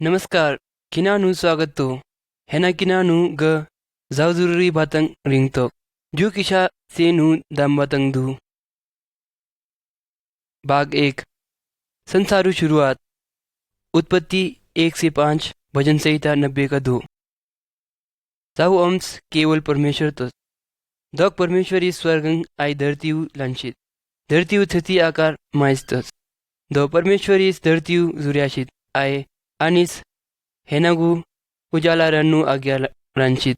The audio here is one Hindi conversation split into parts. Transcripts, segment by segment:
नमस्कार, kinanu swagato. Hena kinanu ga zawzuri batang ringtok. जो किशा सेनु दम batang du. भाग 1 संसारू शुरुआत उत्पत्ति 1 से 5 भजन संहिता 90 का 2। साहु अंश केवल परमेश्वर तो दक परमेश्वर इस स्वर्गं आई धरती लंचित धरती थती आकार माइस्तस दो परमेश्वर इस धरती जुर्याशित आए अनिस हेनागु उजाला रन्नु आज्ञा लंचित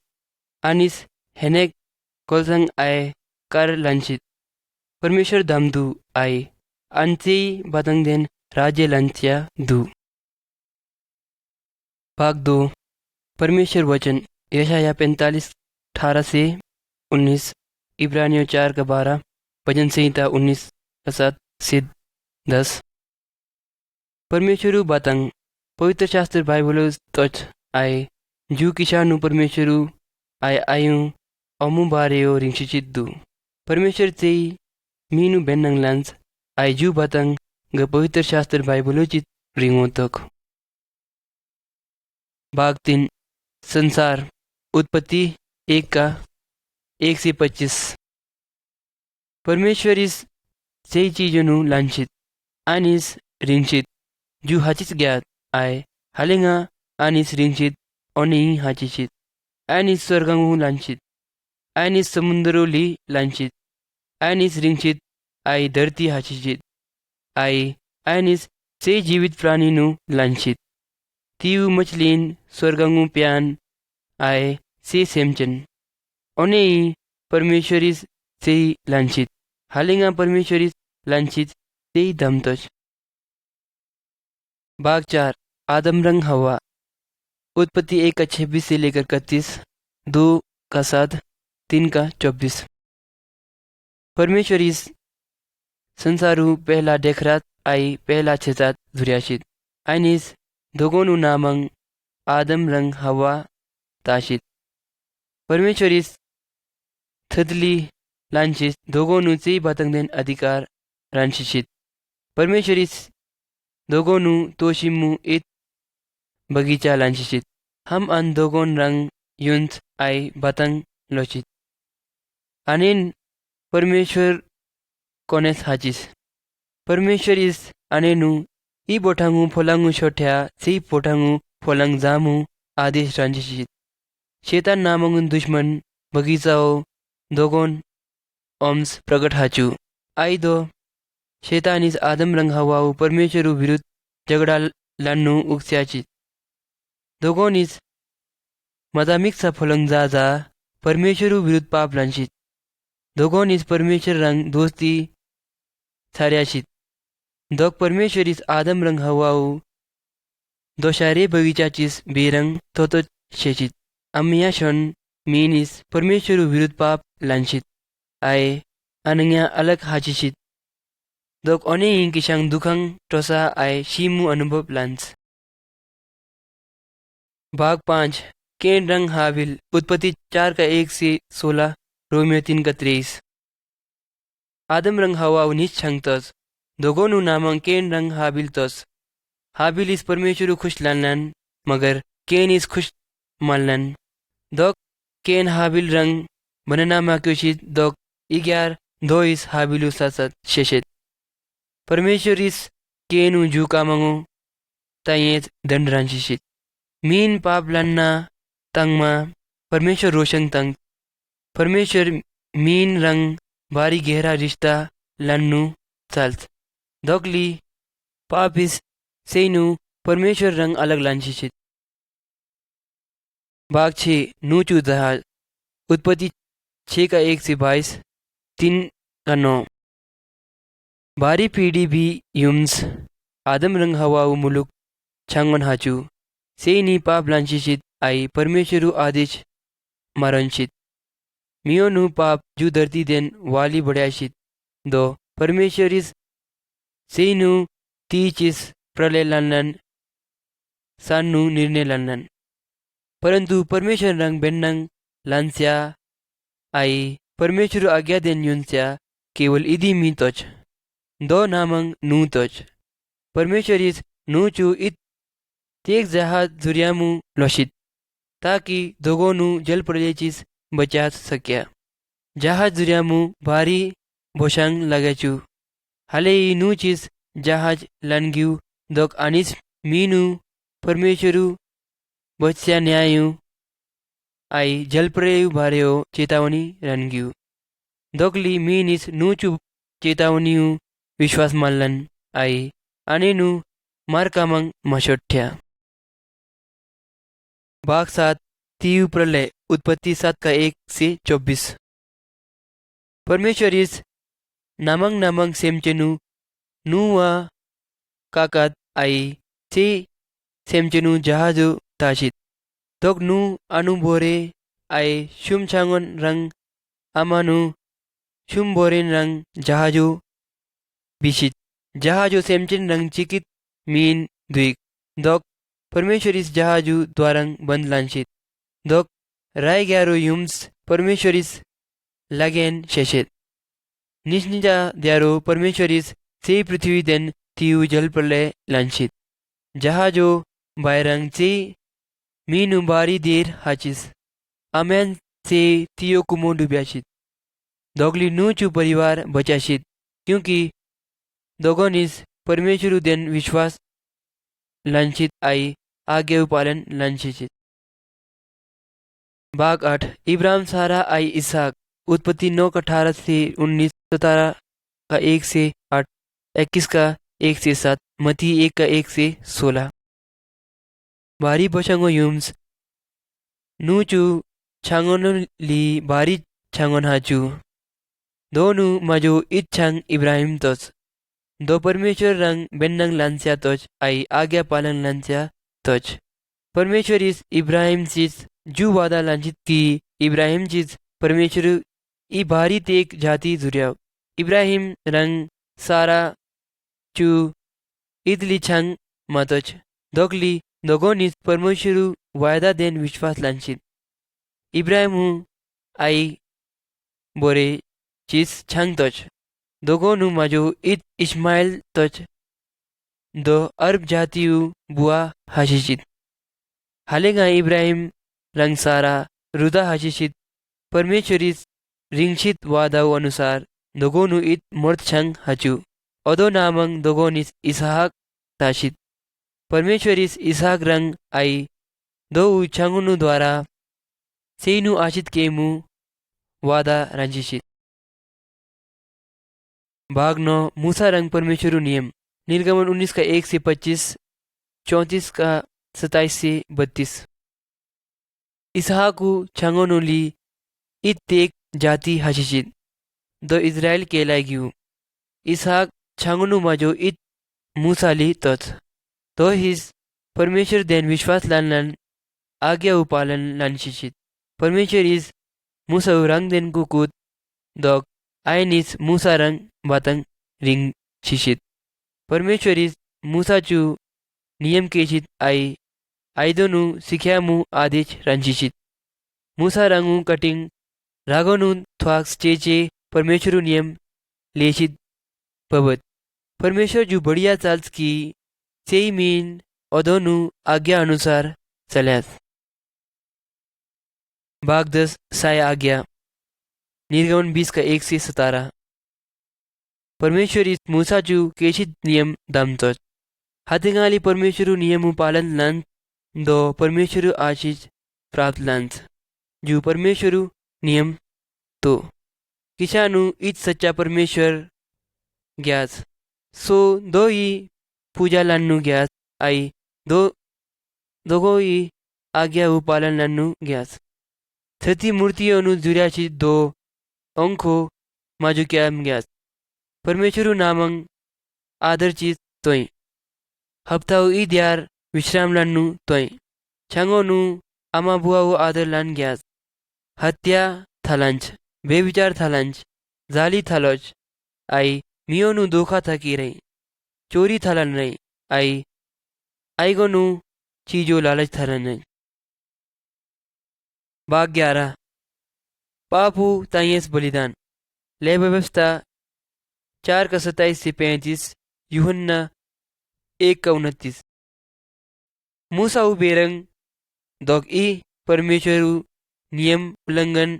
अनिस हेनेक कोलसंग आए कर लंचित परमेश्वर दमदू आए अंते बतंग दिन राज्य लंच्या दू। भाग 2 परमेश्वर वचन यशाया 45:18 से 19, इब्रानियों 4:12, भजन संहिता 19:7 से 10। परमेश्वरु बतंग पवित्र शास्त्र बाइबल तोच आए जू किशानु परमेश्वरु आए आयु अमु बारेयो रिंशिचिद्दु परमेश्वर से मीनु बेन्नंग लंस आई जू बतंग ग पवित्र शास्त्र बाइबल चित रिंगो तक। भाग 3 संसार उत्पत्ति 1:1-25। परमेश्वर इस सही चीजों लांछित आनिस रिंचित जू हाचिस ज्ञात आए हालेंगा आनिस रिंचित ओनी हाचिचित आनिस स्वर्गंगु लांछित आनिस समुद्रोली लांछित आनिस रिंचित आई धरती हाचिचित आई आनिस से जीवित प्राणी नु लांछित तीव मछलीन स्वर्गंगु प्यान आए से सेमचन ओने परमेश्वरिस से लांछित हालेंगा परमेश्वरिस लांछित से दमतोच। भाग 4 आदम रंग हवा उत्पत्ति 1:26 से लेकर 31, 2:7, 3:24। परमेश्वर इस संसारू पहला देखरात आई पहला छेतात धुर्याशित आइनिस दोगोनु नामंग आदम रंग हवा ताशित परमेश्वर इस थदली लांचित दोगोनु से बतंग दिन अधिकार रांशित परमेश्वर इस दोगोनु तोशिमु इत बगीचा लांशित हम अन दोगोन रंग युंस आई बतंग लोचित अनिन परमेश्वर कोनेस हाचिस परमेश्वर इस अनेनु ई बोठांगु फोलांगु छोट्या सी पोठांगु फोलांग जामु आदेश रांशित शैतान नामंगुन दुश्मन बगीचाओ दोगोन ओम्स प्रकट हाचू आई दो शैतान इस आदम रंग हवाऊ परमेश्वर विरुद्ध झगड़ा लन्नु उक्स्याचित दोगोन इस मदामिक सा फोलंग जा परमेश्वर विरुद्ध पाप लांचित दोगोन इस परमेश्वर रंग दोस्ती छार्याशित दोग परमेश्वर इस आदम रंग हवाऊ दोशारे बगीचाचिस बेरंग तो शेचित अम्मिया शन मीन इस परमेश्वर विरुद्ध पाप लांचित आए अनंया अलग हाचिचित दोग ओने हिंग किशांग दुखंग टोसा आए शीमु अनुभव लांस। भाग 5 केन रंग हाविल उत्पत्ति 4:1 से 16, रोमियो 3:23। आदम रंग हवा उन्नीस छंगतस दोगोनु नामंग केन रंग हाबिल तस हाबिल इस परमेश्वर खुश लानन मगर केन इस खुश मालन दोग केन हाबिल रंग बनना माक्योशित दोग इग्यार दो इस हाबिलु सासत शेषित परमेश्वर इस केनु जू कामंगो तायेत दंड रांशित मीन पाप लान्ना तंगमा परमेश्वर रोशन तंग परमेश्वर मीन रंग बारी गहरा रिश्ता लन्नु चाल्त दोगली पाप इस सेनु परमेश्वर रंग अलग लांशित। भाग 6 नूचू जहाज उत्पत्ति 6:1 से 22, 3:9। बारी पीढ़ी भी युम्स आदम रंग हवाऊ मुलुक छांगन हाचू से नी पाप लांशित आई परमेश्वर आदेश मारंशित मियोनु पाप जू धरती देन वाली बढ़ियाशित दो परमेश्वर इस सेनु तीचिस प्रलय लन्नन सानु निर्णय लन्नन परंतु परमेश्वर रंग बेन्नंग लांस्या आई परमेश्वर आज्ञा देन युंस्या केवल इदी मी तोच दो नामंग नू तोच परमेश्वर इस नू चू इत ते एक जहाज दुरियामू लोशित ताकि दोगोनू जल प्रलयचीस बचा सक्या जहाज दुरियामू भारी भोशांग लगाचू हाले नू चीज जहाज लनग्यू दोक आनीस मीनू परमेश्वरू बच्चा न्यायू आई जलप्रलयू भारेओ चेतावनी रनग्यू दोकली मीनिस नूचू चेतावनीयू विश्वास मानलन आई अनेनु मारकामंग मशोठ्या भाग 7 तीव्र प्रलय उत्पत्ति 7 का 1 से 24। परमेश्वर इस नामंग नामंग सेमचेनु नुआ काकात आई से सेमचेनु जहाजो ताशित दोक नु अनुभोरे आई शुम छांगन रंग अमानु शुम बोरेन रंग जहाजो बिशित जहाजो सेमचेन रंग चिकित मीन द्वीक दोक परमेश्वर इस जहाजू द्वारंग बंद लांशित दोक राय ग्यारो युम्स परमेश्वर इस लगेन शेषेत निश्निजा द्यारो परमेश्वर इस से पृथ्वी देन तीव जल प्रलय लांशित जहाजो बायरंग से मीनु बारी देर हाचिस अमेन से तियो कुमो डुब्याशित दोगली नूचू परिवार बचाशित क्योंकि दोगोनिस परमेश्वर देन विश्वास लांछित आई आज्ञा पालन लांछित। भाग 8 इब्राहिम सारा आई इसहाक उत्पत्ति 9 का 18 से 19 17 का 1 से 8 21 का 1 से 7 मती 1 का 1 से 16। भारी बशंगो युम्स नूचू छांगोन ली भारी छांगोन हाचू दोनों मजो इत छांग इब्राहिम तोच दो परमेश्वर रंग बेन्नंग लांस्या तोच आई आज्ञा पालन लांस्या तोच परमेश्वर इस इब्राहिम चीज जू वादा लांचित की इब्राहिम चीज परमेश्वर ई भारी तेक जाति जुरिया इब्राहिम रंग सारा चू इदली छंग मतोच दोगली दोगोनिस परमेश्वर वायदा देन विश्वास लांचित इब्राहिम आई बोरे चीज छंग तोच दोगोनु मजो इत इस्माइल तोच दो अरब जातियु बुआ हाशिशित हालेगा इब्राहिम रंग सारा रुदा हाशिशित परमेश्वरीस रिंगशित वादाव अनुसार दोगोनु इत मोर्त छंग हाचू ओदो नामंग दोगोनिस इसहाक ताशित परमेश्वरीस इसहाक रंग आई दो छंगुनु द्वारा सेनु आशित केमु वादा रंजिशित। भाग 9 मूसा रंग परमेश्वर नियम निर्गमन 19 का 1 से 25 34 का 27 से 32। इसहाकु छंगोनुली इत तेक जाति हशिशित दो इज़राइल केलागियु इसहाक छंगोनु मजो इत मूसाली तोच तो हिस परमेश्वर देन विश्वास लान आज्ञा उपालन लानशिशित परमेश्वर इस मूसा रंग देन कुकुत दोक आयनिस मूसा रंग बातंग रिंग शिशित परमेश्वर इस मूसा चू नियम केशित आई दोनु सिख्यामु आदेश रंशिशित मूसा रंगु कटिंग रागोनु थ्वाक्स चेचे परमेश्वर नियम लेशित पवत परमेश्वर जू बढ़िया चाल्स की सेई मीन ओदोनु आज्ञा अनुसार चल्यास। भाग 10 साय आज्ञा निर्गमन 20 का 1 से 17। परमेश्वर इस मूसा चू केशित नियम दमतोच हाथिंगाली परमेश्वर नियम पालन लन दो परमेश्वर आशीष प्राप्त लंस जू परमेश्वर नियम तो किसानु इत सच्चा परमेश्वर ग्यास सो दो ही पूजा लन्नु ग्यास आई दो दोगो ही आज्ञा पालन लन्नु ग्यास सती मूर्तियों जुर्याची दो अंको माजू क्या ग्यास परमेश्वर नामंग आदर चीज तोय हफ्ताऊ ई द्यार विश्राम लन्नु तोय छंगोनु अमा बुआऊ आदर लन ग्यास हत्या थलंच बेविचार थलंच जाली थलोच आई मियोनु धोखा थकी रही चोरी थलन रही आई गोनु चीजो लालच थलन रही। भाग 11 पापू ताइयस बलिदान ले व्यवस्था 4 का 27 से 35 यूहन्ना 1 का 29। मूसा बेरंग दोग ई परमेश्वरु नियम उल्लंघन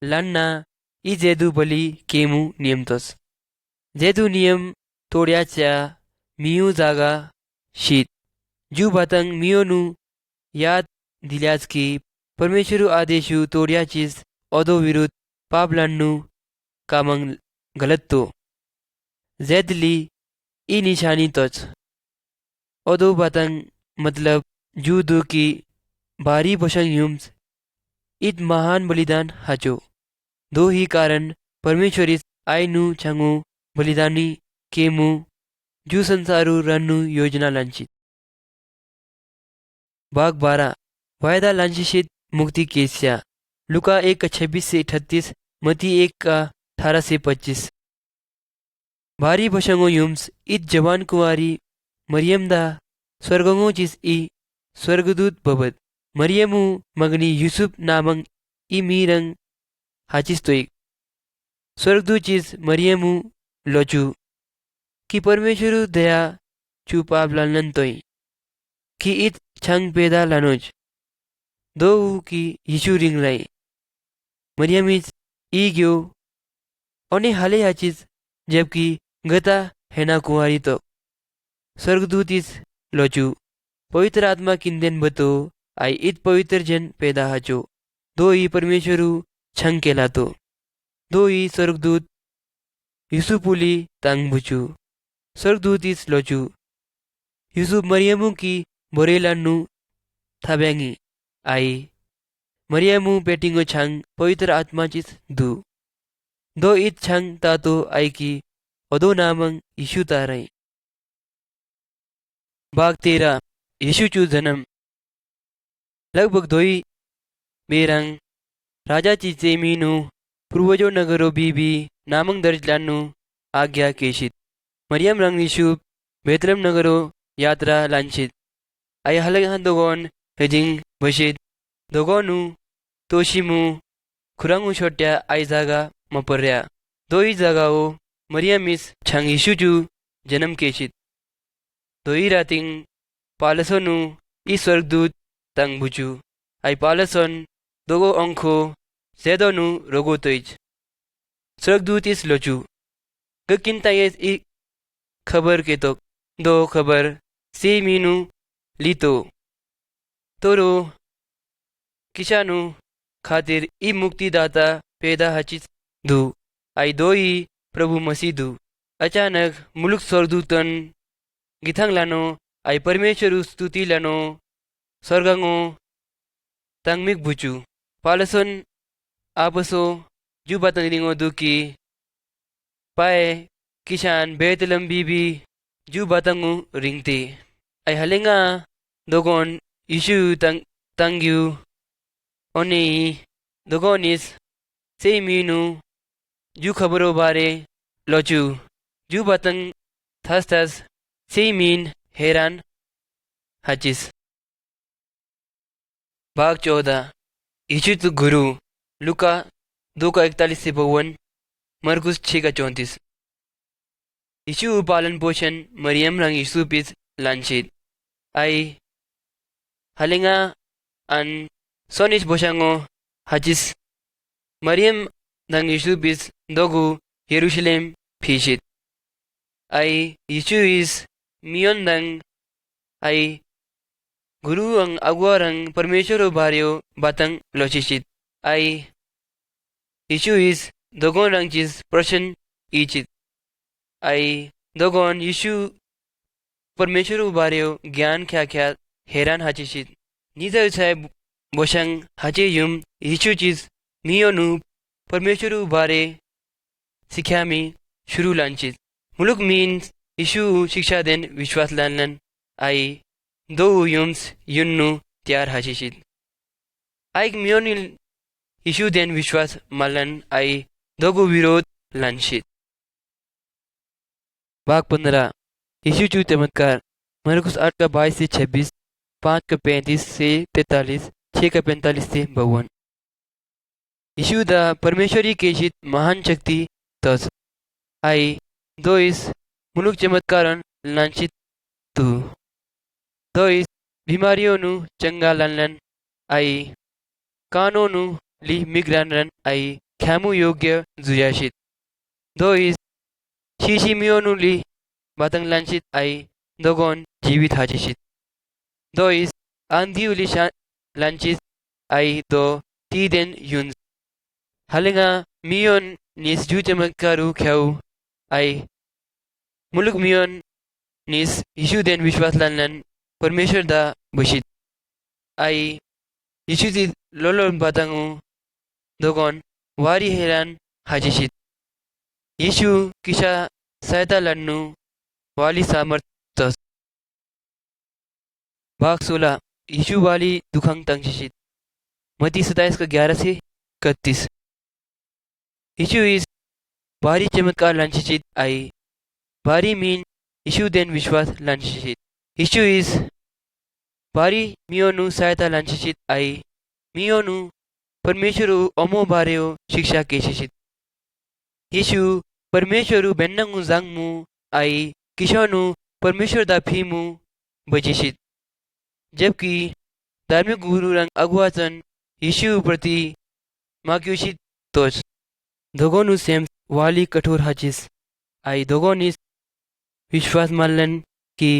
लान्ना ई जेदू बली केमू नियम तोस जेदू नियम तोड्याच्या मियू जागा शीत जू बातंग मियोनू याद दिल्याच की परमेश्वरु आदेशू तोड्याचीच ओदो विरुद्ध पाप लान्नू कामंग गलत तो जेदली ई निशानी तोच ओदो बातंग मतलब जू दू की भारी पोषण ह्यूम्स इत महान बलिदान हाचो दो ही कारण परमेश्वरीस आयनू छंगू बलिदानी केमू जू संसारू रन्नू योजना लांची भाग 12 वायदा लांचिशित मुक्ति केस्या लुका 1:26 से 38 मती 1:18 से 25 भारी बशंगो युम्स इत जवान कुंवारी मरियम दा स्वर्गंगो चिस ई स्वर्गदूत बबद मरियमू मगनी यूसुफ नामंग ई मीरंग हाचिस तोइक स्वर्गदूत चिस मरियमू लोचू कि परमेश्वरु दया चू पाप लालन तोई कि इत छंग पैदा लानोज दो की यीशु रिंग लाई मरियमिस ई ग्यो ओने हाले हाचिस जबकि गता हैना कुंवारी तो स्वर्गदूतिस लोचू पवित्र आत्मा किंदेन बतो आई इत पवित्र जन पैदा हाचो दो ही परमेश्वरु छंग केला तो दो ही स्वर्गदूत यूसुपुली तंग बुचू स्वर्गदूतिस लोचू यूसुफ मरियमू की बोरेलानु थाब्यांगी आई मरियमू पेटिंगो छंग पवित्र आत्मा चिस दो इत छंग तातो आई की ओदो नामंग यीशु ताराई भाग 13 यीशु चू जन्म लगभग दोई बेरंग राजा चीचे मीनू पूर्वजो नगरो बीबी नामंग दर्ज लानु आज्ञा केशित मरियम रंग यीशु बेतलम नगरो यात्रा लांचित आई हलग दोगोन हेजिंग बशीत दोगोनू तोशिमू खुरांगू छोट्या आई जागा मपर्या दोई जागाओ मरियमिस छंग यीशु चू जन्म केशित दोई रातिंग पालसोनू ई स्वर्गदूत तंग बुचू आई पालसन दोगो अंखो सेदोनू रोगो तोइज स्वर्गदूत इस लोचू गकिन तायेस ई खबर के तो दो खबर से मीनू लीतो तोरो किशानू खातिर ई मुक्तिदाता पैदा हचिस दू आई दोई प्रभु मसीह दू अचानक मुलुक स्वर्गदूतन गिथंग लानो आई परमेश्वरु स्तुति लानो स्वर्गंगो तंगमिक बुचू पालसन आपसो जुबातन रिंगो दुकी पाए किशान बेतलम बीबी जुबातंगु रिंगते आई हलेंगा दोगोन यीशु तंग्यू ओने दोगोनिस से मीनू जू खबरों बारे लोचू जुबातंग थस से मीन हैरान हचिस भाग 14 यीशु तो गुरु लुका 2:41 से 52 मरकुस 6:34 यीशु पालन पोषण मरियम रंग यीशु पिस लांचित आई हलेंगा अन सोनिस बोशंगो हचिस मरियम रंग यीशु पिस दोगु यरूशलेम फीशित आई यीशु इस मियोन दंग आई गुरु अंग अगुआ रंग परमेश्वर भार्यो बातंग लोचिशित आई यीशु इस दोगोन रंग चीज प्रश्न इचित आई दोगोन यीशु परमेश्वर भार्यो ज्ञान ख्या हैरान हाचिशित निजर छाय बोशंग हाचे युम यीशु चीज मियोनु परमेश्वर बारे सिख्या में शुरू लांचित मुलुक मीन्स यीशु शिक्षा देन विश्वास लानलन आई दो युम्स युन्नु त्यार हाशिशित आई मियोनिल यीशु देन विश्वास मालन आई दोगु विरोध लांशित भाग 15 यीशु चू चमत्कार मरकुस 8:22 से 26 5:35 से 43 6:45 से 52 यीशु दा परमेश्वरी केशित महान शक्ति तस आई दो इस मुलुक चमत्कारन लांचित तू दो इस बीमारियों चंगा लालन आई कानों ली मिग्रानरन आई ख्यामु योग्य जुयाशित दो इस शीशिमियों ली batang lanchit ay dogon जीवित हाजिशित दो इस आंधी उली lanchit ay do tiden yun halinga miyon nis jute makaru khaw ay muluk miyon nis Yeshu den विश्वास लानलन परमेश्वर दा बशित आई यीशु ती लोलोन बातंगु दोगोन वारी हेरान हाजिशित यीशु किशा सहायता लन्नु वाली सामर्थ भाग 16 यीशु वाली दुखंग तंगशित मती 27 का 11 से 31 यीशु इस भारी चमत्कार लंचित आई भारी मीन यीशु देन विश्वास लंचित यीशु इस भारी मियोनु सहायता लंचित आई मियोनु परमेश्वर अमो बारेओ शिक्षा केशित यीशु परमेश्वर बेन्नंगु जांगमु आई किशोनु परमेश्वर दा फीमु बजिशित जबकि धार्मिक गुरु रंग अगुवाचन यीशु प्रति माक्युशित तोच दोगोनु सेम वाली कठोर हाजिस आई दोगोनिस विश्वास मानलन कि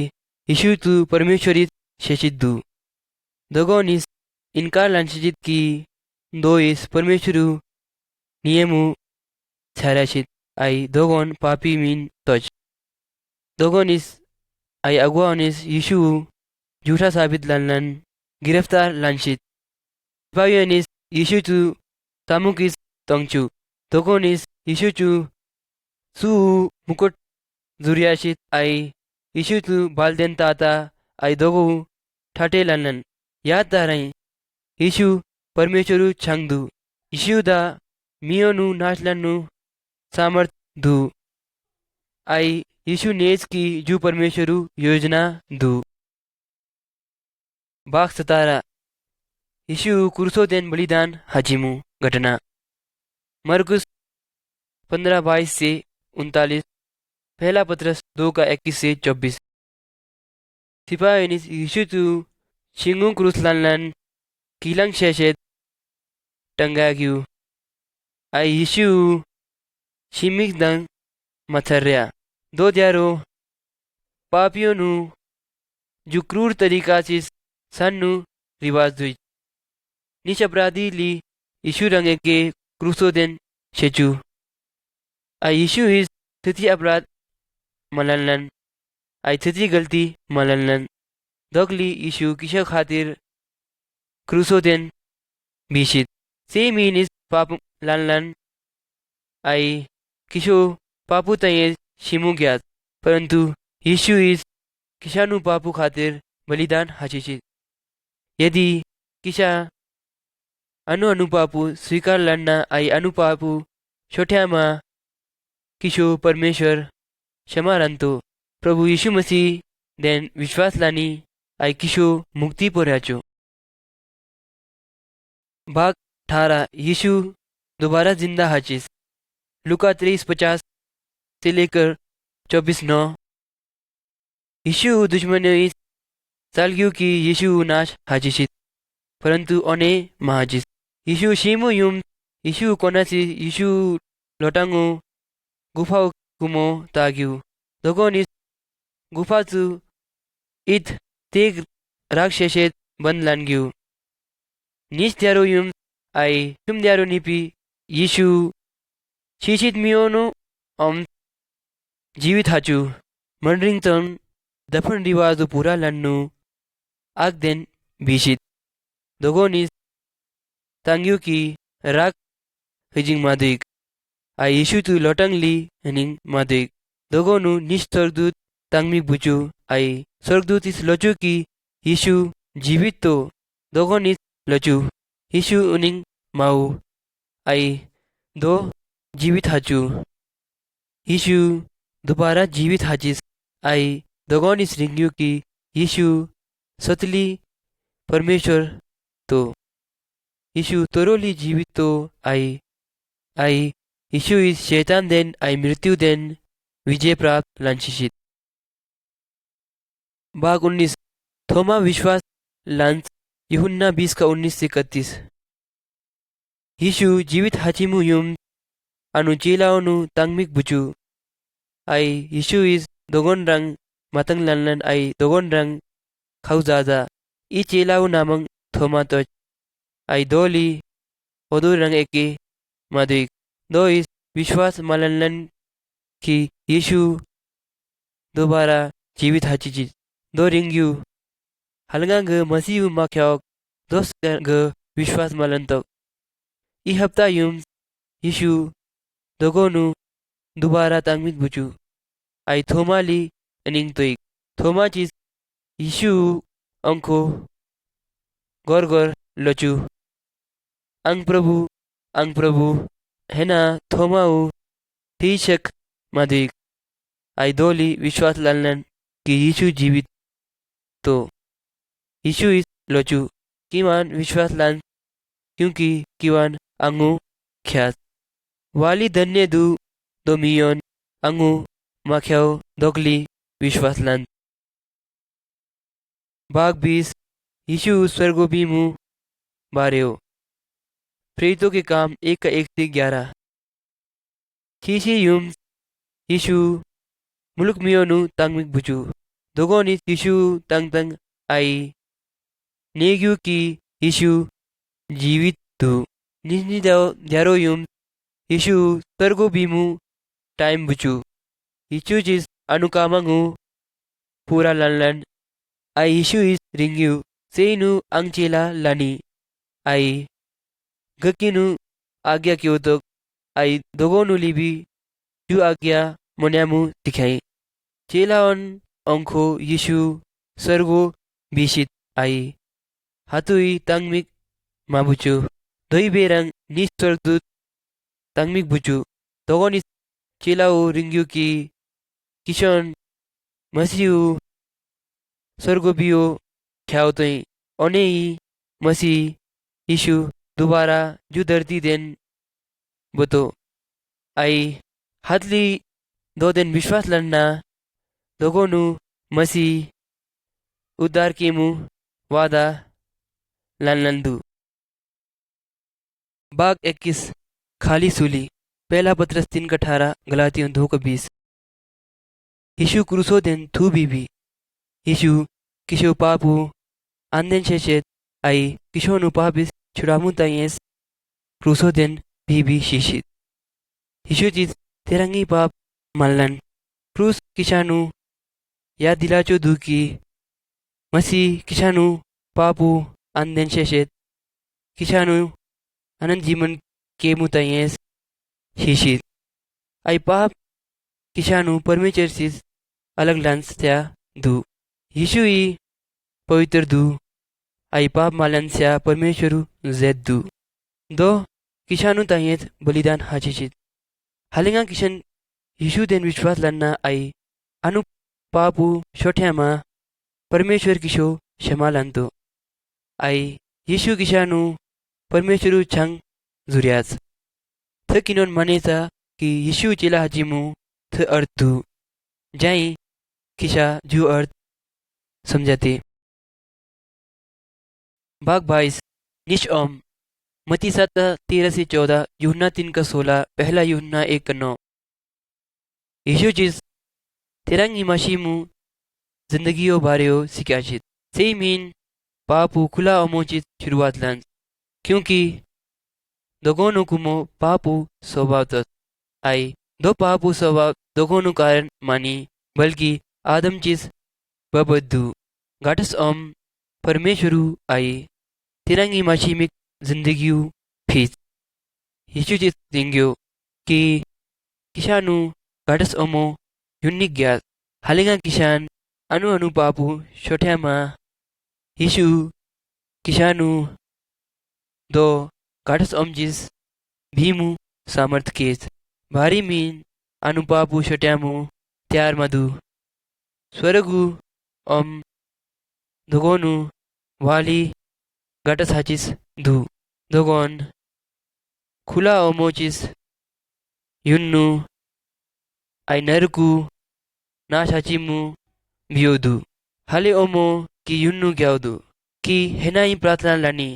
यीशु तू परमेश्वरित शेषित दोगोनिस इनकार लंचित की दो इस परमेश्वर नियमु छाराशित आई दोगोन पापी मीन तोच दोगोनिस आई अगुवानिस यीशु झूठा साबित लालन गिरफ्तार लंचित सिपाहियोनिस यीशु तू तामुकिस तंगचु दोगोनिस यीशु चु सु मुकुट जुरियाशित आई यीशु तू बालदेन ताता आई दोगो ठाटे लालन याद दारई यीशु परमेश्वरु छंगदु यीशु दा मियोनु नाचलनु सामर्थ दु आई यीशु नेज की जू परमेश्वरु योजना दु भाग 17 यीशु कुर्सो देन बलिदान हजिमु घटना मरकुस 15:22 से 39 पहला पत्रस 2 का 21 से 24 सिपाही यीशु तू शिंगु क्रूस लालन कीलंग शेषेत टंगाग्यू आई यीशु शिमिक दंग मथर्या दो द्यारो पापियों नु जो क्रूर तरीका से सन्नु रिवाज दुई निश अपराधी ली यीशु रंगे के क्रूसो देन शेचू आई यीशु इस तिथि अपराध मललन आई तिथि गलती मललन दगली यीशु किशा खातिर क्रूसो देन बीशित से मीनिस पाप लालन आई किशो पापु तये शिमु ज्ञात परंतु यीशु इस किशानु पापु खातिर बलिदान हाचिचित यदि किशा अनुपापु स्वीकार लड़ना आई अनुपापु छोट्या माँ किशो परमेश्वर क्षमा रंतो प्रभु यीशु मसीह देन विश्वास लानी आई किशो मुक्ति पोराचो भाग 18 यीशु दोबारा जिंदा हाचिस लुका 23:50 से लेकर 24:9 यीशु दुश्मनों इस सालगियों की यीशु नाश हाजिशित परंतु ओने महाजिस यीशु शिमु युम यीशु कोनासी यीशु लोटांगो गुफाओ कुमो ताग्यू दोगोनिस गुफाचु इत तेग राक्षसेत बंद लानग्यू निस द्यारो युम आई तुम द्यारो निपी यीशु शिशित मियोनो जीवित हाचू मंडरिंगटन दफन रिवाज पूरा लन्नु आग देन भीषित दोगोनिस तांग्यू की राग हिजिंग मादिक आई यीशु तू लोटंगली हनिंग मादिक दोगोनु निश स्वर्गदूत तांगमी बुचू आई स्वर्गदूत इस लोचू की यीशु जीवित तो दोगोनिस लोचू यीशु उनिंग माऊ आई दो जीवित हाचू यीशु दोबारा जीवित हाजिस आई दोगोनिस रिंग्यू की यीशु सतली परमेश्वर तो यीशु तोरोली जीवित तो आई यीशु इस शैतान देन आई मृत्यु देन विजय प्राप्त लंचित भाग 19 थोमा विश्वास लांस यूहन्ना 20:19-31। यीशु जीवित हाचिमु yum anu cilaonu tangmik bucu ai Yesu is dogon rang matang lanlan ai dogon rang khauzaza I cilau namang thomatoj ai doli odu rang eke madik do is विश्वास malanlan ki Yesu दोबारा जीवित हाचिजी दो रिंग्यू हलंगा ग मसीह माख्याक दोस्त ग विश्वास मलन तक I हफ्ता युम यीशु दोगोनु दोबारा तंगमित बुचु आई थोमाली अनिंग तोइक थोमा चीज यीशु अंको गोर गोर लचु अंग प्रभु हेना थोमाऊ तीशक मदिक आई दोली विश्वास लालन कि यीशु जीवित तो यीशु इस लचु किमान विश्वास लान क्योंकि किवान अंगु ख्यात वाली धन्य दु दोमियोन अंगु माख्याओ दोगली विश्वास लान भाग 20 यीशु स्वर्गोभिमु बारेओ प्रेरितों के काम 1:1-11 खीसी युम यीशु मुलुक मियोनु तंगमिक बुचु दोगोनी यीशु तंग आई नेग्यू की यीशु जीवित तु निजनी द्यारो युम यीशु स्वर्गोभिमु टाइम बुचु यीशु जिस अनुकामंगु पूरा ललन आई यीशु इस रिंग्यू सेनु अंगचेला लानी आई गकिनु आज्ञा क्यों तो आई दोगोनु लिबी जु आज्ञा मोन्यामु दिखाई चेलावन अंखो यीशु स्वर्गो बिशित आई हातुई तंगमिक माबुचु दोई बेरंग निस्वर्गदूत तंगमिक बुचु दोगोनी चेलाओ रिंग्यू की किशन मसीहु स्वर्गोबियो ख्याओ तोई ओनेई मसीह यीशु दोबारा जु धरती देन बतो आई हातली दो दिन विश्वास लड़ना दोगोनु मसीह उद्धार केमु वादा लंदु बाग 21 खाली सूली पहला पत्रस 3:18 गलातियों 2:20 यीशु क्रूसो दिन थू भी यीशु किशो पापु आंदेन शेषेत आई किशो नु पापिस छुड़ामु ताइएस क्रूसो दिन भी शीशित यीशु जिस तेरंगी पाप मल्लन क्रूस किशानु याद दिलाचो दुकी मसीह किशानु पापु आंदेन शेषेत किशानु अनंत जीवन के मुताइएस शीशित आई पाप किशानु परमेश्वर से अलग लांस त्या दु यीशु ही पवित्र दु आई पाप मालन स्या परमेश्वरु जेद दु दो किशानु ताइएत बलिदान हाचिचित हालिंगा किशन यीशु देन विश्वास लन्ना आई अनु पापु छोट्यामा परमेश्वर किशो क्षमा लांतो आई यीशु किशानु परमेश्वरु छंग जुर्याच थ किनोन मनेचा कि यीशु चेला हाजिमु थ अर्थ दु जाई किशा जु अर्थ समझाते भाग 22 निश ओम मती 7:13-14 यूहन्ना 3:16 पहला यूहन्ना 1:9 यीशु जिस तेरंगी मशीमु जिंदगियों बारेओ सिक्याचित सही मीन पापु खुला अमोचित शुरुआत लांस क्योंकि दोगोनु कुमो पापु स्वभाव तत् आई दो पापु स्वभाव दोगोनु कारण मानी बल्कि आदम चिस बबद्दु गाटस ओम परमेश्वरु आई तिरंगी माशीमिक जिंदगियु फीस यीशु चिस दिंग्यो कि किशानु गाटस ओमो युनिक ग्यास हालिंगा किशान अनु पापु छोट्यामा यीशु किशानु दो गाटस ओम जिस भीमु सामर्थ केस भारी मीन अनुपापु छोट्यामु त्यार मधु स्वर्गु ओम दोगोनु वाली गाटस हाचिस दु दोगोन खुला ओमोचिस युन्नु आई नरकु नाश हाचिमु बियोदु हाले ओमो कि युन्नु ग्याउदु कि है ही प्रार्थना लानी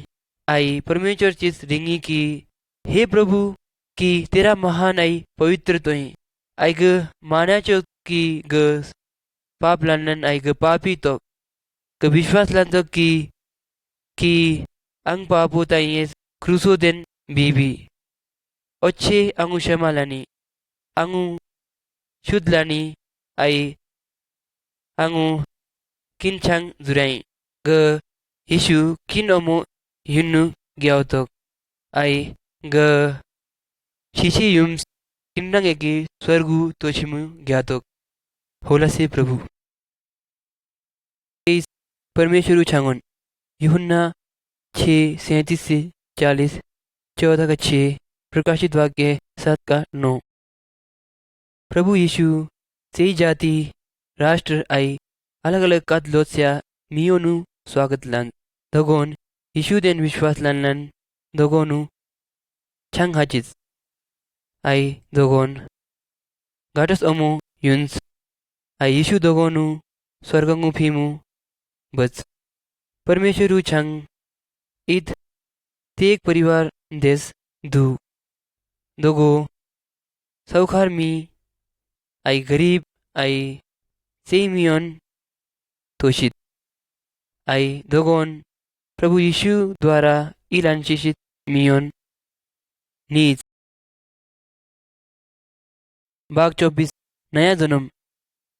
आई परमेश्वर चीज रिंगी की हे प्रभु कि तेरा महान आई पवित्र तो ही आई ग माना चो कि ग पाप लानन आई ग पापी तो ग विश्वास लान तो कि अंग पापो ताई क्रूसो देन बीबी अच्छे अंगु क्षमा लानी अंगु शुद्ध लानी आई अंगु किन छांग जुराई ग यीशु किन ओमो युनु ग्याओ तो आई ग शिशी युम्स किन्नंग एकी स्वर्गु तोशिमु ग्यातो होला से प्रभु इस परमेश्वर छांगन यूहन्ना 6:37 से 40 14 का 6 प्रकाशित वाक्य 7 का 9 प्रभु यीशु सही जाति राष्ट्र आई अलग अलग कद लोत्स्या मियोनु स्वागत लन दगोन यीशु देन विश्वास लन दगोनु छंग हाचिस आई दगोन गाटस ओमो युन्स आई यीशु दगोनु स्वर्गंगु फीमु बच परमेश्वरु छंग ईद तेग परिवार देश दु दोगो सौखार मी आई गरीब आई सेमियन तोषित आई दोगोन प्रभु यीशु द्वारा इलांशिषित मियोन नीच भाग 24 नया जन्म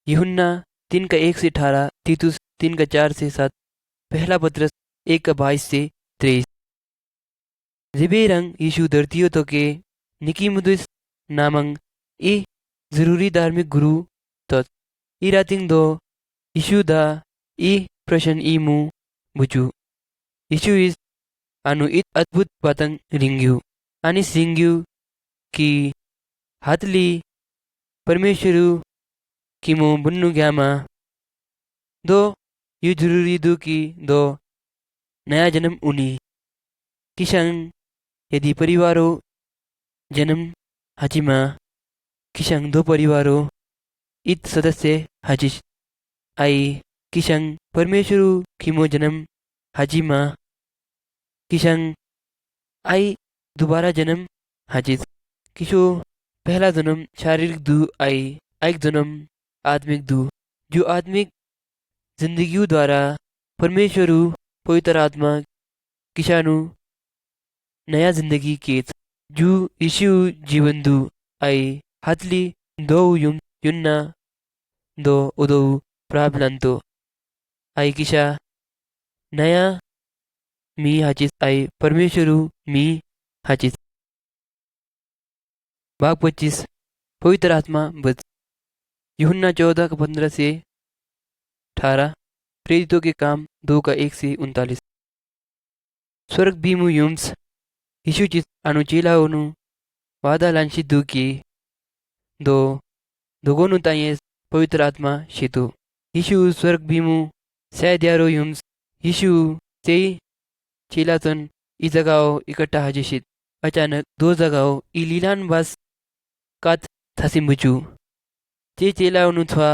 यूहन्ना 3 का 1 से 18 तीतुस 3 का 4 से 7 पहला पत्रस 1 का 22 से 23 जिबे रंग यीशु धरतियों तो के निकीमुदुस नामंग ए जरूरी धार्मिक गुरु तो ई रातिंग दो यीशु दा ई प्रश्न ई मु बुचु यीशु इस अनु इत अद्भुत पतंग रिंग्यू आणि सिंग्यू की हातली परमेश्वरु की मु बुन्नु ग्यामा दो यू जरूरी दो की दो नया जन्म उनी किशन यदि परिवारों जन्म हजिमा किशंग दो परिवारों इत सदस्य हजिश आई किशंग परमेश्वरु किमो जन्म हजिमा किशंग आई दोबारा जन्म हजिस किशो पहला जन्म शारीरिक दु आई एक जन्म आत्मिक दु जो आत्मिक जिंदगी द्वारा परमेश्वरु पवित्र आत्मा किशानु नया जिंदगी के जू यीशु जीवन दु आई हातली दो युन्ना दो उदो प्राबलंतो आई किशा नया मी हाचिस आई परमेश्वरु मी हाचिस भाग 25 पवित्र आत्मा बच यूहन्ना 14 का 15 से 18 प्रेरितों के काम 2 का 1 से 39 स्वर्ग बीमु युम्स यीशु चित अनुचेला ओनु वादा लांशी दु की दो दोगोनु ताये पवित्र आत्मा शेतु यीशु स्वर्ग बीमु सैद्यारो युम्स यीशु से चेलातन ई जगहों इकट्ठा हजिशित अचानक दो जगहों ई लीलान बस कात थसिम बुचु चे चेला थवा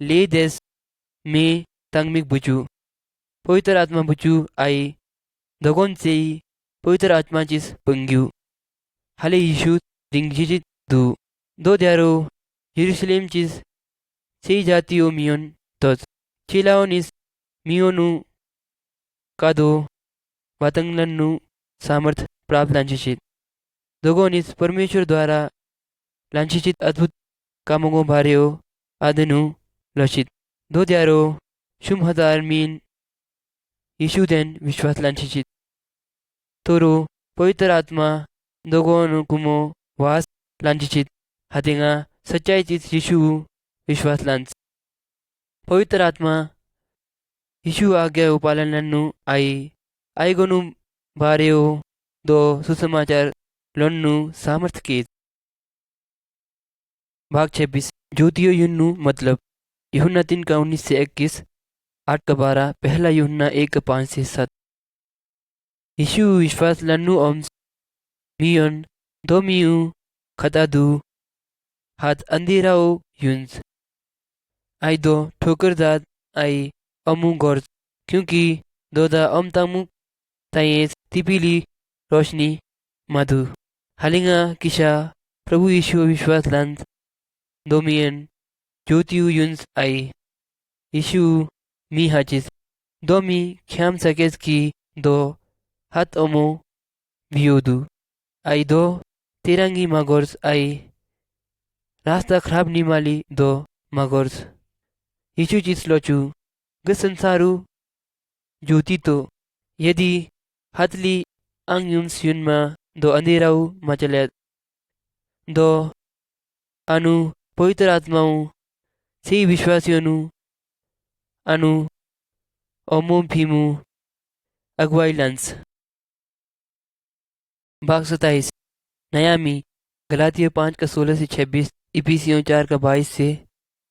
ले देश में तंगमिक बुचु पवित्र आत्मा बुचु आई दगोन से पवित्र आत्मा चिस पंग्यू हाले यीशु रिंगजित दो द्यारो यरूशलेम चिस से जातियों मियोन तोच चेलाओनिस मियोनु कादो वातंगलन्नु सामर्थ प्राप्त लांछित दोगोनिस परमेश्वर द्वारा लांछित अद्भुत कामों भार्यो आदनु लक्षित दो द्यारो शुम हजार मीन यीशु देन विश्वास लांछित तोरो पवित्र आत्मा दोगोनु कुमो वास लांछित हातेंगा सच्चाई चित यीशु विश्वास लांच पवित्र आत्मा यीशु आज्ञा उपालन लन्नु आई गोनु भार्यो दो सुसमाचार लन्नु सामर्थ के भाग 26 ज्योतियो युन्नु मतलब यूहन्ना 3 का 19 से 21 8 का 12 पहला यूहन्ना 1 का 5 से 7 यीशु विश्वास लन्नु ओम्स मियोन दो मियू खतादू हाथ अंधेराओ युन्स आई दो ठोकर दाद आई अमु गौर क्योंकि दोदा ओमतामुक ताइएस तिपिली रोशनी मधु हलिंगा किशा प्रभु यीशु विश्वास लंस दोमियन ज्योतियु युन्स आई यीशु मी हाचिस दोमी ख्याम सकेस की दो हाथ ओमो वियोदु आई दो तिरंगी मागोर्स आई रास्ता खराब निमाली दो मागोर्स यीशु चिस लोचू ग संसारू ज्योति तो यदि हथली अंग युन्स युनमा दो अंधेराऊ मचले दो अनु पवित्र आत्माऊ से विश्वासियों अनु ओमो भीमु अगुवाई लंस भाग 27 नयामी गलातियों 5 का 16 से 26 इफिसियों 4 का 22 से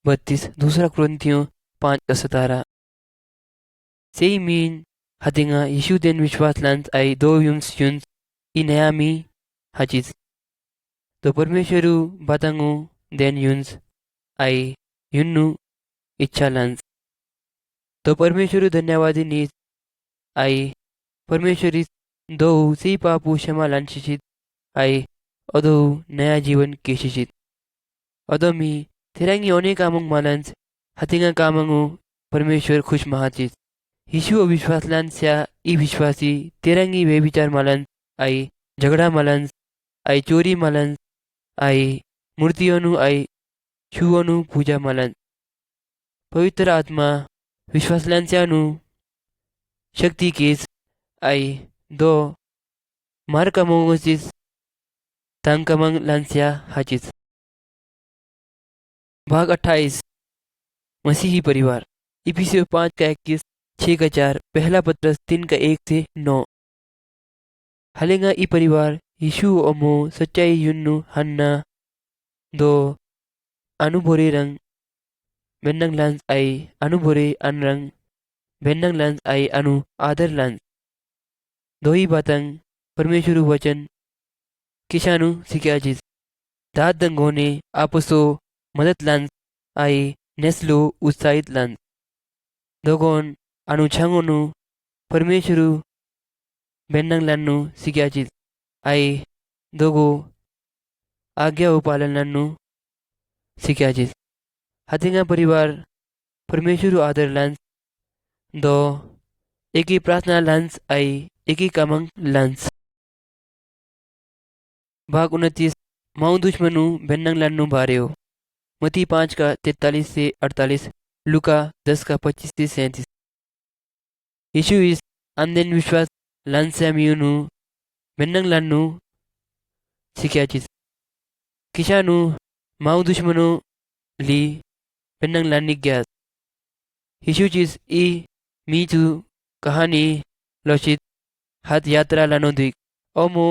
32 दूसरा कुरिन्थियों 5 का 17 सेई मीन हतिंगा यीशु देन विश्वास लंस आई दो युन्स युन्स ई नयामी हचिस तो परमेश्वरु बतांगो देन युन्स आई युन्नु इच्छा लंस तो परमेश्वरु धन्यवादी नीस आई परमेश्वरी दो सी पापु क्षमा लंशित आई अदो नया जीवन केशित अदोमी तिरंगी ओने कामंग मालंस हतिंगा कामंगो परमेश्वर खुश महाचित यीशु विश्वास लंस्या ई विश्वासी तिरंगी वे विचार मालंस आई झगड़ा मालंस आई चोरी मालंस आई मूर्तियों आई छुओनु पूजा मालंस पवित्र आत्मा विश्वास लंस्यानु शक्ति केस आई दो मार कमोसिस तंकमंग लंस्या हाचिस भाग 28 मसीही परिवार इफिसियों 5 का 21 6 का 4 पहला पत्रस 3 का 1 से 9 हलेंगा ई परिवार यीशु ओमो सच्चाई युन्नु हन्ना दो अनुभोरे रंग बेन्नंग लंस आई अनुभोरे अनरंग बेन्नंग लंस आई अनु आदर लंस दो ही बातंग परमेश्वर वचन किशानु सिक्याजिस दाद दंगोने आपसो मदद लंस आई नेस्लो उत्साहित लंस दोगोन अनुछंगोनु परमेश्वरु बेन्नंग लन्नु सिक्याजिस आई दोगो आज्ञा उपालन लन्नु सिक्याजिस हतिंगा परिवार परमेश्वरु आदर लंस दो एक ही प्रार्थना लंस आई एक ही कामंग लंस भाग 29 माऊ दुश्मनु बेन्नंग लन्नु बारेओ मती 5 का 43 से 48 लुका 10 का 25 से 37 यीशु इस अंधेन विश्वास लंस्यामियुनु बेन्नंग लन्नु सिक्याचिस किशानु माऊ दुश्मनु ली बेन्नंग लन्नी ग्यास यीशु चिस ई मीचु कहानी लोचित हाथ यात्रा लानो दिक ओमो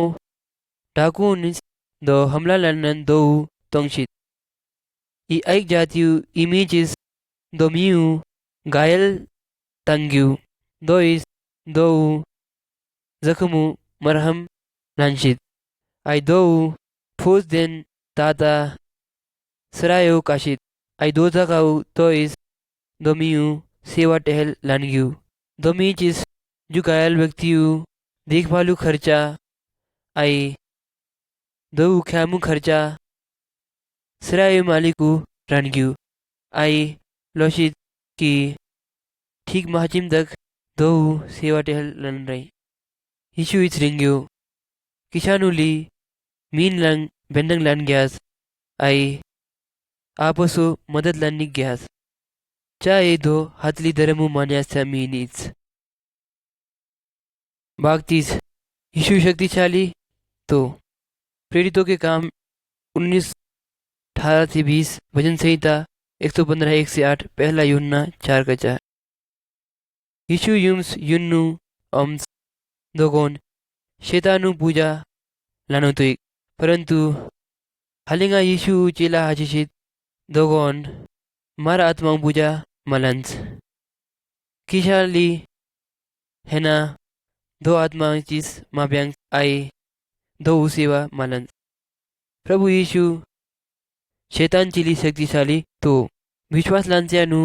डाकुनिस दो हमला लन्नन दो तोंगशित ई एक जातियु इमीजिस दो मियु घायल तंग्यु दो इस दो जख्मु मरहम लंशित आई दो फूस देन ताता सरायो काशित आई दो जगाउ तो इस दो मियु सेवा टहल लनग्यु दो मीचिस जो घायल व्यक्तियु देखभालु खर्चा आई दो ख्यामु खर्चा सराय मालिकु रनग्यू आई लोशित की ठीक महाजिम तक दो सेवा टहल लन रही यीशु इच रिंग्यू किशानुली मीन लंग बेंडंग लन ग्यास आई आपसो मदद लन्नी ग्यास चाहे दो हथली धर्मु मान्यास्या मीनीच भाग 30 यीशु शक्तिशाली तो प्रेरितों के काम 19:18 से 20 भजन संहिता 115 1 से 8 पहला यूहन्ना 4 का 4 यीशु युम्स युन्नु ओम्स दोगोन शैतानु पूजा लानोतुइक परंतु हलिंगा यीशु चेला हाजिशित दोगोन मारा आत्मा पूजा मलंस किशाली हेना दो आत्मा चीज माब्यांग आई दो सेवा मलंस प्रभु यीशु शैतान चिली शक्तिशाली तो विश्वास लांस्यानु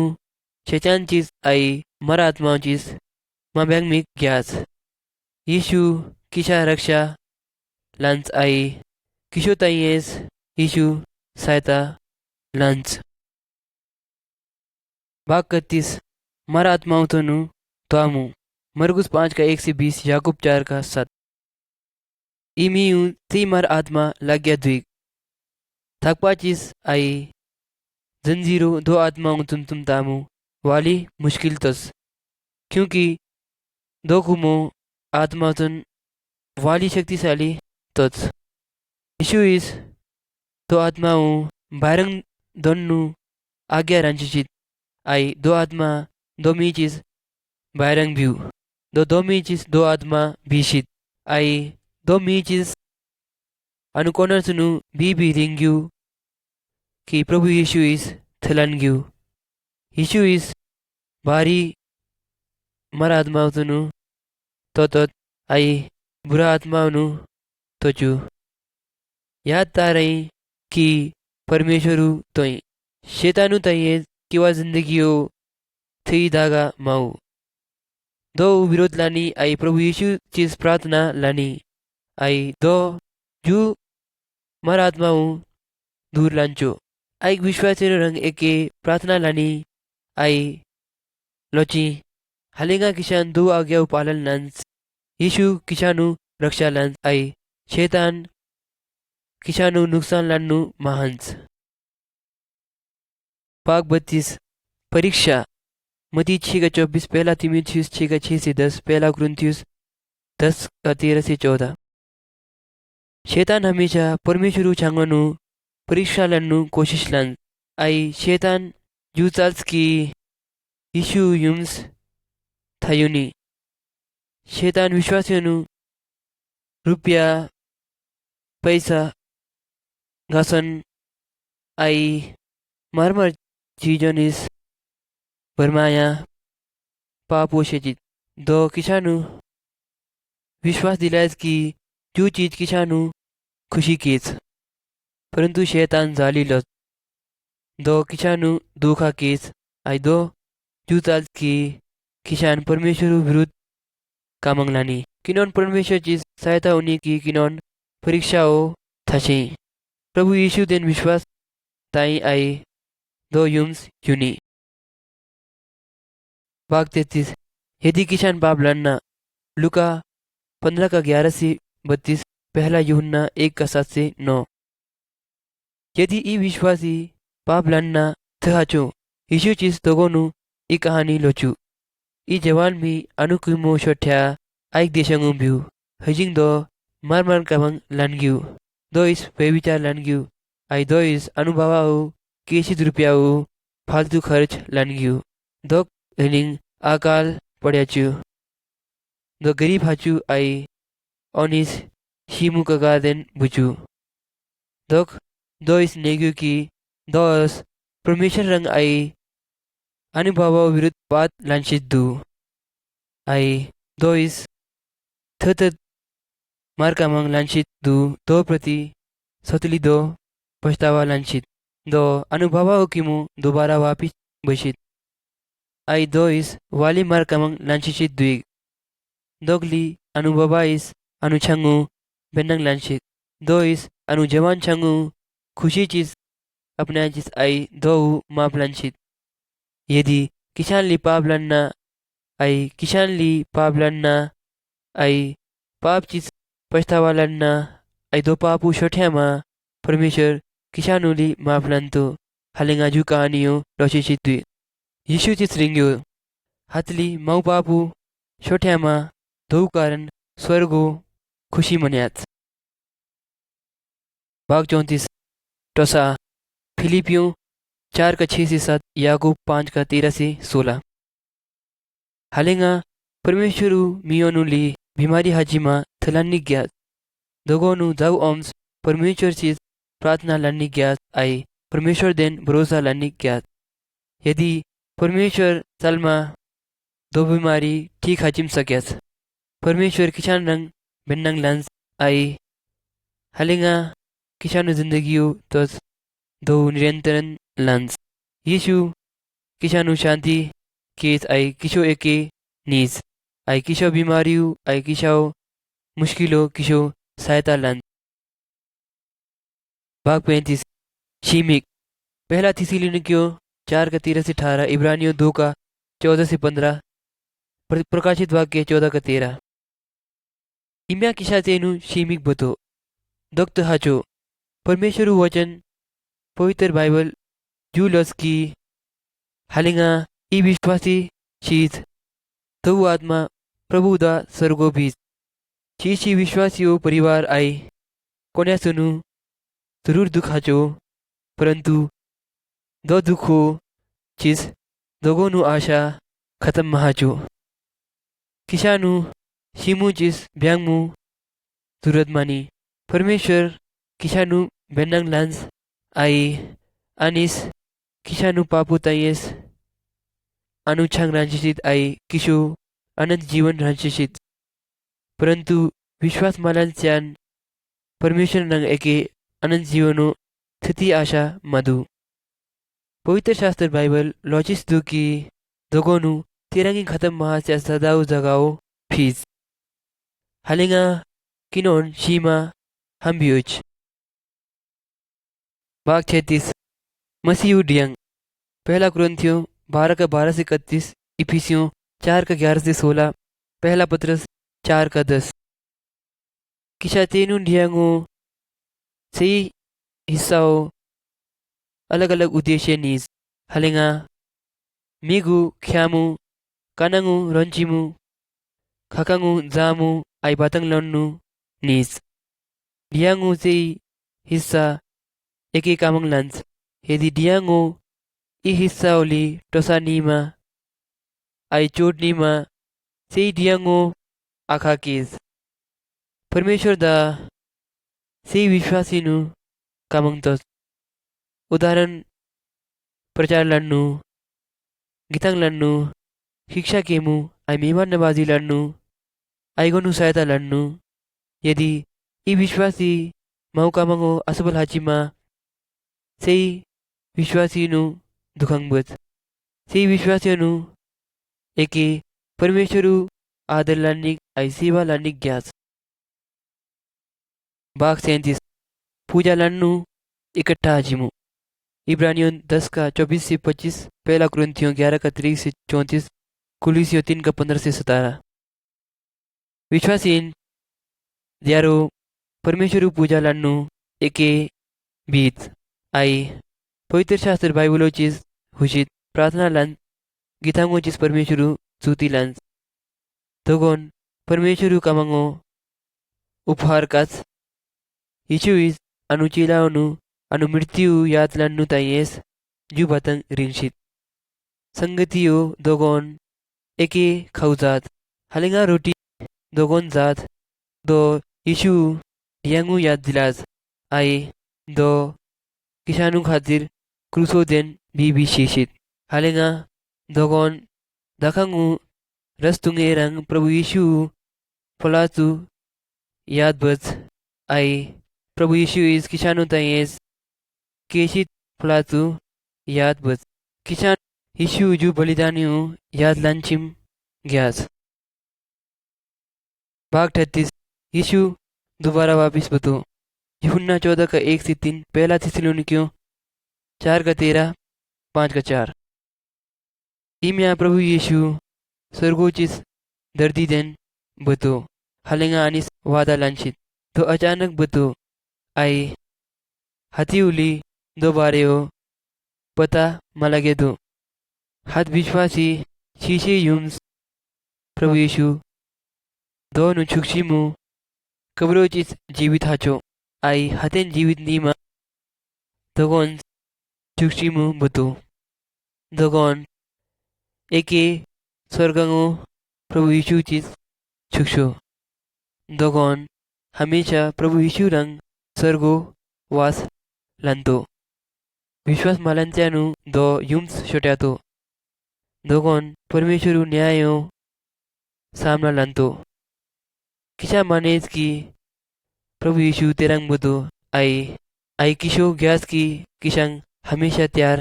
शैतान चीज आई मरा आत्मा चीज माब्यांग मी ग्यास यीशु किशा रक्षा लंच आई किशो ताइएस यीशु सहायता लंच। भाग 31 मारा आत्माओं तनु तामु मरकुस 5 का 1 से 20 याकूब 4 का 7। इमियू ती मार आत्मा लाग्या द्विग थकपाचिस आई जंजीरो दो आत्माओं तुम तामु वाली मुश्किल तस क्योंकि दो कुमो आत्मा तुन वाली शक्तिशाली तस यीशु इस दो आत्माओं बारंग दोन्नु आज्ञा रंचित आई दो आत्मा दो मीचिस बारंग व्यू दो मीचिस दो आत्मा भीषित आई दो मीचिस अनुकोनर सुनु बी रिंग्यू कि प्रभु यीशु इस थलनग्यू यीशु इस भारी मर आत्मा तुनु तो आई बुरा आत्मा नु तोचु याद तारई कि परमेश्वरु तोई शैतानु तई किवा जिंदगियो थी धागा माऊ दो विरोध लानी आई प्रभु यीशु चीज प्रार्थना लानी आई दो जू मर आत्माऊ दूर लांचो आई विश्वास रंग एके प्रार्थना लानी आई लोची हलेगा किसान दो आज्ञा पालन लंस यीशु किसानु रक्षा लंस आई शैतान किसानु नुकसान लानु महांस। भाग 32 परीक्षा मती 6 का 24 पहला तीमुथियुस 6 का 6 से 10 पहला कुरिन्थियुस 10 का 13 से 14। शैतान हमेशा परमेश्वरु छांगनु परीक्षा लन्नु कोशिश लन आई शैतान जूचाल्स की यीशु युम्स थायुनी शैतान विश्वासियों रुपया पैसा घासन आई मरमर चीजों निस बरमाया पापोषित दो किसानु विश्वास दिलायस की जो चीज किसानु खुशी केस परंतु शैतान जाली लत दो किसानु धोखा केस आई दो जूताल की किसान परमेश्वर विरुद्ध कामंगलानी किनोन परमेश्वर चीज सहायता होने की किनोन परीक्षाओं थशे प्रभु यीशु देन विश्वास ताई आई दो युम्स यूनी। भाग 33 यदि किसान पाप लड़ना लुका 15 का 11 से 32 पहला यूहन्ना 1 का 7 से 9। यदि ई विश्वासी पाप लड़ना थहाचो यीशु चीज तोगोनु ई कहानी लोचू ई जवान भी अनुकुमो शोठ्या आइक देशंगु भ्यू हजिंग दो मार कमंग लनग्यू दो इस बेविचार लनग्यू आई दो इस अनुभवाओ केसित रुपयाओ फालतू खर्च लनग्यू दो हिलिंग आकाल पड़्याचू दो गरीब हाचू आई ओनिस शिमु का गार्डन बुचू दो इस नेग्यू की दोस परमेश्वर रंग आई अनुभवाओ विरुद्ध बात लंचित दू आई दो इस थत मार्कामंग लंचित दो प्रति सतली दो पछतावा लंचित दो अनुभवाओ किमु दोबारा वापिस बशित आई दो इस वाली मार्कामंग लंचित द्विग दोगली अनुभवा इस अनुछंगु बेनंग लंचित दो इस अनुजवान छंगु खुशी चीज अपने चीज आई दो माप लंचित यदि किसान ली पाप लन्ना आई किसान ली पाप लन्ना आई पाप चीज पछतावा लन्ना आई दो पापू छोट्या मा परमेश्वर किसानु ली माप लंतो हलेंगाजू कहानियों रोशी चित्वी यीशु चित रिंग्यो हतली मऊ पापू छोट्या मा दो कारण स्वर्गो खुशी मन्यात। भाग 34 टोसा फिलिपियों 4 का 6 से 7 याकूब 5 का 13 से 16। हलेंगा परमेश्वरु मियोनु ली बीमारी हाजिमा थलानी ज्ञात दोगोनु जाऊ ओम्स परमेश्वर चीज प्रार्थना लन्नी ज्ञात आई परमेश्वर देन भरोसा लन्नी ज्ञात यदि परमेश्वर सलमा दो बीमारी ठीक हाजिम सक्यास परमेश्वर किसान रंग बिन्नंग लंस आई हलेंगा किसानु जिंदगियो तो दो निरंतरन lens Yeshu किसानु Shanti case I किशो एके नीज आई किशो बीमारियों आई किशो मुश्किलों किशो सहायता लन। भाग 35 शीमिक पहला थिस्सलुनीकियों 4 का 13 से 18, इब्रानियों 2 का 14 से 15, प्रकाशित वाक्य 14 का 13। इम्या किशा तेनु शीमिक बतो दक्त हाचो परमेश्वर वचन पवित्र बाइबल जूलस की हालिंगा ई विश्वासी शीत तो आत्मा प्रभु दा सर्गो बीज शीशी विश्वासियों परिवार आई कोन्या सुनु जरूर दुखाचो परंतु दो दुखो चीज दोगोनु आशा खत्म महाचो किशानु शिमु चीज ब्यांगमु जरूरत मानी परमेश्वर किशानु बेनंग लांस आई अनिस किशानु पापु ताइयस अनुछंग रांचित आई किशु अनंत जीवन रांचित परंतु विश्वास मालन च्यान परमेश्वर नंग एके अनंत जीवनो स्थिति आशा मधु पवित्र शास्त्र बाइबल लॉजिस दु की दोगोनु तिरंगी खत्म महा से सदाऊ जगाओ फीस हालिंगा किनोन शीमा हम ब्यूच। भाग 36 मसीह डियंग पहला कुरिन्थियों 12 का 12 से 31, इफिसियों 4 का 11 से 16, पहला पत्रस 4 का 10। किशा तेनु डियंगो सही हिस्साओं अलग अलग उद्देश्य नीज हलेंगा मिगु ख्यामु कानंगु रंचिमु खकांगु जामु आई बातंग लन्नु नीज डियांगु से हिस्सा एके कामंग लंस यदि डियांगु ई हिस्सा ओली टोसा नीमा आई चोट नीमा से डियांगु आखा केस परमेश्वर दा से विश्वासीनु कामंग तोस उदाहरण प्रचार लन्नु गीतांग लन्नु शिक्षा केमु आई मेहमान नवाजी लन्नु आईगोनु सहायता लन्नु यदि ई विश्वासी मौका मंगो असबल हाचिमा सही विश्वासीनु दुखंगबत सही विश्वासीनु एके परमेश्वरु आदर लानिक आई सेवा लानिक ग्यास। भाग 37 पूजा लन्नु इकट्ठा हाजिमु इब्रानियों 10 का 24 से 25, पहला कुरिन्थियों 11 का 23 से 34, कुलिसियों 3 का 15 से 17। विश्वासीन द्यारो परमेश्वर पूजा लन्नु एके बीत आई पवित्र शास्त्र बाइबलो चीज हुशित प्रार्थना लन गीतांगो चीज परमेश्वर सूती लन दोगोन परमेश्वर कामंगो उपहार काच यीशु इस अनुचिलाओनु अनु मृत्यु याद लन्नु ताइयस जु बतंग रिंशित संगतियो दोगोन एके खौजात हलिंगा रोटी दोगोन जात दो यीशु यंगु याद दिलाज आई दो किसानु खातिर क्रूसो देन भी शीशित हलिंगा दोगोन दखंगु रस्तुंगे रंग प्रभु यीशु फलातु याद बज आई प्रभु यीशु इस किसानु ताइयस केशित फलातु याद बज किसान यीशु जु बलिदानियों याद लंचिम ग्यास। भाग 38 यीशु दोबारा वापिस बतो यूहन्ना 14 का 1 से 3, पहला थिस्सलुनीकियों 4 का 13, 5 का 4। इम्या प्रभु यीशु स्वर्गोचिस दर्दी देन बतो हलेंगा अनिस वादा लंचित तो अचानक बतो आई हती उली दो बारे हो पता मलगे दो हाथ विश्वासी शीशे युम्स प्रभु यीशु दोनों छुक्षिमु कब्रोचिस जीवित हाचो आई हतेन जीवित नीमा दोगोन छुक्षिमु बतो दोगोन एके स्वर्गंगो प्रभु यीशु चिस छुक्षो दोगोन हमेशा प्रभु यीशु रंग स्वर्गो वास लंतो विश्वास मालंत्यानु दो युम्स छोट्यातो दोगोन परमेश्वरु न्यायो सामना लंतो किशा मानेज की प्रभु यीशु तेरंग बदो आई किशो ग्यास की किशंग हमेशा त्यार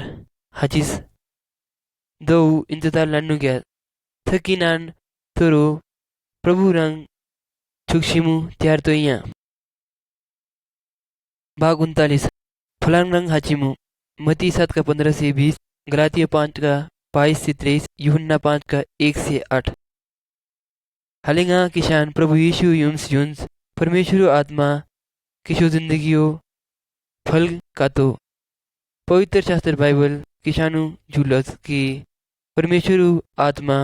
हचिस 2 इंतजार लन्नु गया थकीनान थोरो प्रभु रंग छुक्शिमु त्यार तो यहाँ भाग 39 फलांग रंग हाचिमु मती 7 का 15 से 20, गलातियों 5 का 22 से 23, यूहन्ना 5 का 1 से 8। हालेंगा किसान प्रभु यीशु युम्स युन्स परमेश्वर आत्मा किशो जिंदगियों फल का तो पवित्र शास्त्र बाइबल किसानु झूलस की परमेश्वर आत्मा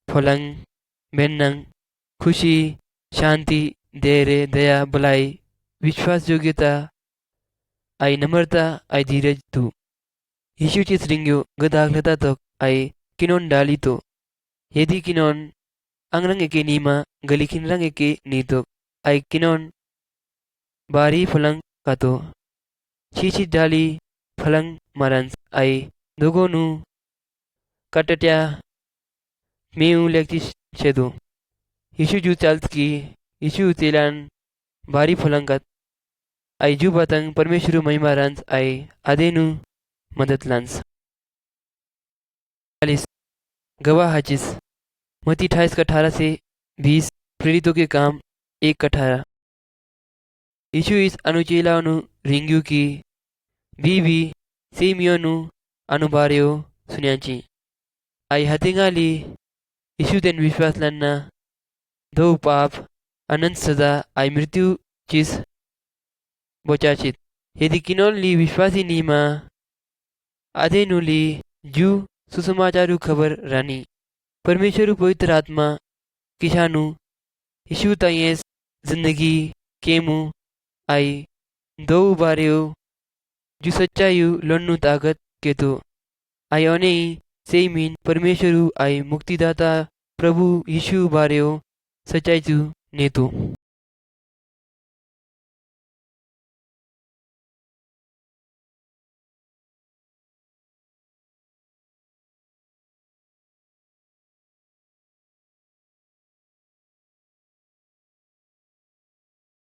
फलंग बेन्नंग खुशी शांति धैर्य दया भलाई विश्वास योग्यता आई नम्रता आई धीरज तू यीशु चिस रिंग्यो गदागलता तक आई किनोन डाली तो यदि किनोन अंगरंग के नीमा गली किनरंग के नी तो आई किनोन बारी फलंग का तो चीची डाली फलंग मरंस आई दोगोनु कटट्या मेऊ लेक्टिस शेदो यीशु जू चाल्स की यीशु तेलान बारी फलंगत आई जू बतंग परमेश्वर महिमा रंस आई आदेनु मदद लंस 40 गवाह हचिस मती 28 का 18 से 20, प्रेरितों के काम 1 का 18। यीशु इस अनुचेलानु रिंग्यू की बीबी सीमियोनु अनुबार्यो सुन्याची आई हतिंगाली यीशु तेन विश्वास लन्ना दो पाप अनंत सजा आई मृत्यु चिस बोचाचित यदि किनोन ली विश्वासी नीमा आधे नुली जू सुसमाचारु खबर रानी परमेश्वर पवित्र आत्मा किसानु यीशु ताइएस जिंदगी केमु आई दो बारियो जू सच्चायु लन्नु ताकत के तो आई ओने से मीन परमेश्वर आई मुक्तिदाता प्रभु यीशु बारियो सच्चाई जू नेतु।